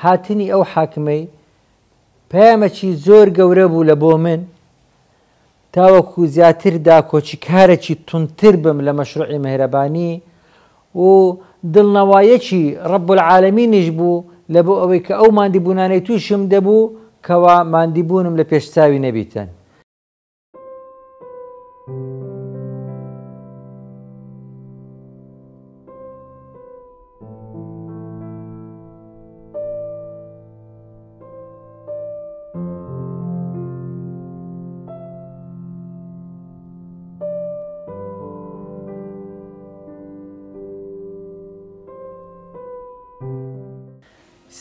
هاتنی ئەو حاکمەی پەیامێکی زۆر گەورە بوو لە بۆ من تاوەکو زیاتر داکۆچی کارێکی تونتر بم لە مەشروعی مهرەبانی و دڵنەوایەکی ڕەب العالەمینیش بوو لە بۆ ئەوەی کە ئەو ماندیبوونانەی تووشم دەبوو کەوا ماندیبوونم لە پێشچاوی نەبیتن.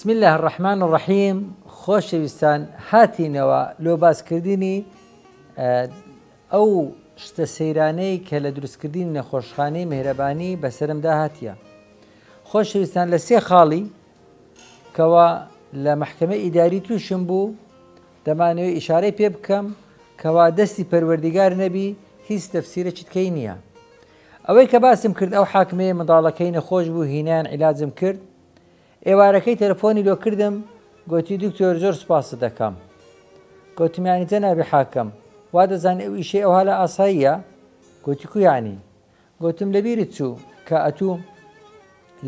بسم الله الرحمن الرحیم. خۆشەویستان، هاتینەوە لۆ باسکردنی ئەو شتە سەیرانەی کە لە دروستکردنی نەخۆشخانەی مهرەبانی بەسەرمدا هاتیە. خۆشەویستان، لە سێ خاڵی کەوا لە محکەمە ئیداری تووشم بوو دەمانەوێت ئیشارەی پێ بکەم کەوا دەستی پەروەردیگار نەبی هیچ تەفسیرێکی تکەی نییە. ئەوەی کە باسم کرد ئەو حاکمەیە منداڵەکەی نەخۆش بوو، هینیان عیلاجم کرد. ئێوارەکەی تەلەفۆنی لۆ کردم، گوتی دکتۆر زۆر سوپاست دەکەم. گوتمیانی جەنابی حاکەم، وا دەزانێت ئەو ئیشەی ئەو هەڵە ئاساییە؟ گوتی کویانی؟ گوتم لەبیرت چوو کە ئەتوو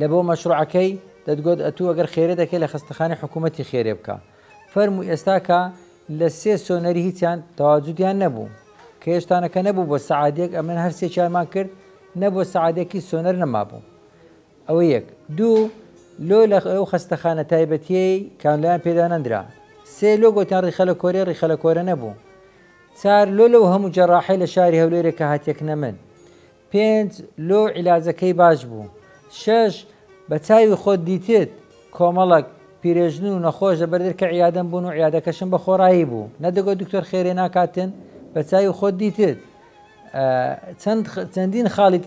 لە بۆ مەشروعەکەی دەتگوت ئەتوو ئەگەر خێرە دەکەی لە خستەخانەی حکوومەتی خێرێ بکە. فەرمووی ئێستاکە لە سێ سۆنەری هیچیان تەواجودیان نەبوو کە هێشتانەکە نەبوو بۆ سەعادێک، ئەمن هەر سێکیانمان کرد نەبوو سەعادێکی سۆنەر نەمابوو. ئەوە یەک. دوو، لۆ لە ئەو خستەخانە تایبەتیەی کاملایان پێدا نەندرا. سێ، لۆ گوتیان ڕیخە لە کۆرێ، ڕیخە لە کۆرە نەبوو. چار، لۆ لەو هەموو جەڕاحی لە شاری هەولێرێکە هاتیەک نەمن. پێنج، لۆ عیلاجەکەی باش بوو. شەش، بە چاوی خۆت دیتت کۆمەڵک پیرێژن و نەخۆش لە بەردەرکە عیادەم بوون و عیادەکەشم بە خۆڕایی بوو. نەدەگوت دکتۆر خێرێ ناکاتن، بە چاوی خۆت دیتت. چەندین خاڵیت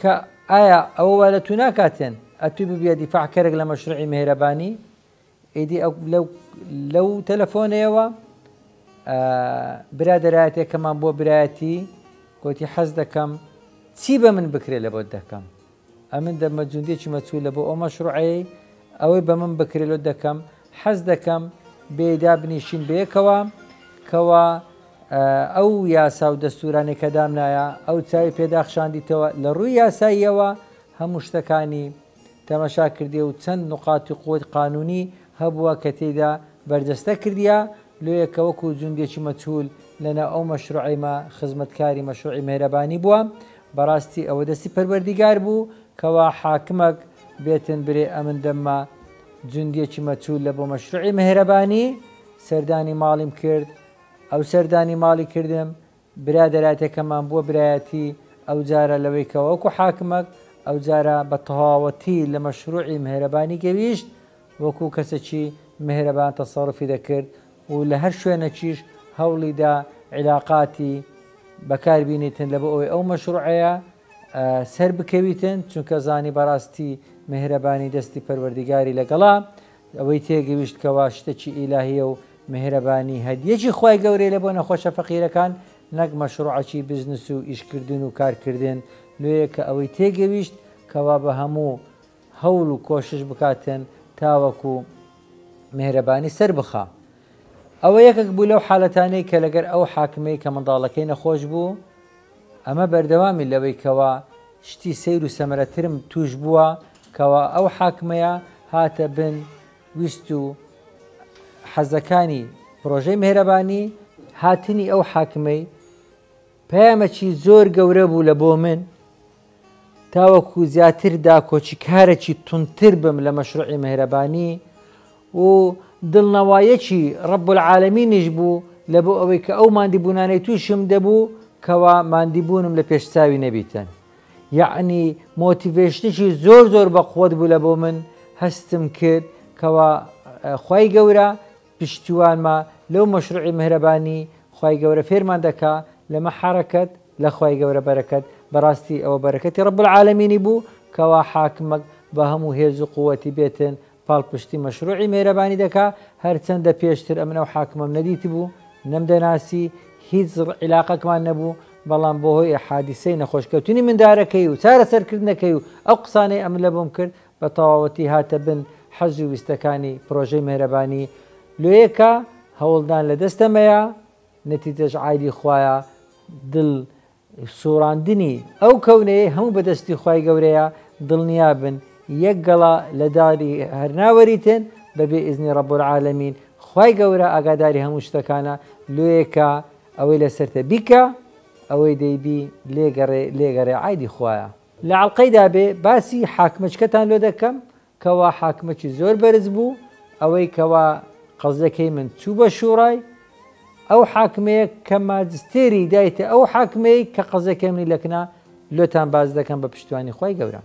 کە ئایا ئەوە وا لە تو ناکاتن ئەتوی ببیە دیفاعکەرێک لە مەشروعی مهرەبانی؟ ئیدی لەو تەلەفۆنەیەوە برادەرایەتێکەمان بۆ برایەتی گوتی حەز دەکەم چی بە من بکرێ لە بۆت دەکەم. ئەمن دەمە جوندێکی مەچوو لە بۆ ئەو مەشروعەیە، ئەوەی بە من بکرێ لۆ دەکەم. حەز دەکەم بێدا بنیشین بەیەکەوە کەوا ئەو یاسا و دەستورانی کە دامنایە ئەو چاوی پێداخشاندیتەوە لە ڕووی یاساییەوە هەموو شتەکانی تەمەشا کردی و چەند نقاتی قوت قانونی هەبووە کە تێیدا بەرجەستە کردیە. لۆ یەکەوەکو جوندێکی مەچول لەناو ئەو مەشروعیمە خزمەتکاری مەشروعی مهرەبانی بووە. بەڕاستی ئەوە دەستی پەروەردیگار بوو کەوا حاکمەک بێتن برێ ئەمن دەمە جوندێکی مەچول لە بۆ مەشروعی مهرەبانی سەردانی ماڵیم کرد. ئەو سەردانی ماڵی کردم، برادەرایەتێکەمان بووە برایەتی ئەو جارە لەوەی کەوەکو حاکمەک ئەو جارە بە تەواوەتی لە مەشروعی مهرەبانی گەویشت وەکو کەسێکی مهرەبان تەسەڕوفی دەکرد و لە هەر شوێنەکیش هەوڵیدا عیلاقاتی بەکاربینیتن لە بۆ ئەوەی ئەو مەشروعەیە سەر بکەویتن، چونکە زانی بەڕاستی مهرەبانی دەستی پەروەردیگاری لەگەڵا. ئەوەی تێگەویشت کەوا شتێکی ئیلاهیە و مهرەبانی هەدیەکی خوای گەورەی لە بۆ نەخۆشە فەقیرەکان، نەک مەشروعەکی بزنس و ئیشکردن و کارکردن. لێیە کە ئەوەی تێگەویشت کەوا بە هەموو هەوڵ و کۆشش بکاتن تاوەکو مهرەبانی سەر بخا. ئەوە یەکێک بوو لەو حاڵەتانەی کە لەگەر ئەو حاکمەی کە منداڵەکەی نەخۆش بوو. ئەمە بەردەوامی لەوەی کەوا شتی سەیر و سەمەرەترم توش بووە کەوا ئەو حاکمەیە هاتە بن ویست و حەزەکانی پرۆژەی مهرەبانی. هاتنی ئەو حاکمەی پەیامێکی زۆر گەورە بوو لە بۆ من تاوەکو زیاتر داکۆچی کارێکی تونتر بم لە مەشروعی مهرەبانی و دڵنەوایەکی ڕەب العالەمینیش بوو لە بۆ ئەوەی کە ئەو ماندیبوونانەی تووشم دەبوو کەوا ماندیبوونم لە پێشچاوی نەبیتن. یعنی مۆتیڤێشنێکی زۆر زۆر بەقووەت بوو لە بۆ من. هەستم کرد کەوا خوای گەورە پشتیوانمە لەو مەشروعی مهرەبانی. خوای گەورە فێرمان دەکا لەمە حرەکەت لە خوای گەورە بەرەکەت. بەڕاستی ئەوە بەرەکەتی ڕەب العالەمینی بوو کەوا حاکمەک بە هەموو هێز و قووەتی بێتن پاڵپشتی مەشروعی مهرەبانی دەکا. هەرچەندە پێشتر ئەمن ئەو حاکمەم نەدیتی بوو، نەمدەناسی، هیچ عیلاقەکمان نەبوو، بەڵام بۆ هۆی حادیسەی نەخۆشکەوتنی مندارەکەی و چارەسەرکردنەکەی و ئەو قسانەی ئەم لە بۆم کرد بە تەواوەتی هاتە بن حەزی ویستەکانی پرۆژەی مێرەبانی لێیەکە هەوڵدان لە دەستەمەیە نەتیجەش عایدی خوایە دڵ سوڕاندنی ئەو کەونەیە هەموو بەدەستی خوای گەورەیە دڵنیا بن یەک گەڵا لە داری هەرناوەریتن بەبێ ئیزنی ڕەب العالەمین خوای گەورە ئاگاداری هەموو شتەکانە لێیەکە ئەوەی لەسەرتە بیکە ئەوەی دەیبی لێگەڕێ عایدی خوایە لە عەڵقەیدا بێ باسی حاکمەچکەتان لۆ دەکەم کەوا حاکمەکی زۆر بەرز بوو ئەوەی کەوا قەزەکەی من چوو بە شوڕای ئەو حاکمەیە کە ماجستێری دایتە ئەو حاکمەی کە قەزەکەی منی لەکنا لۆتان باز دەکەم بە پشتیوانی خوای گەورە.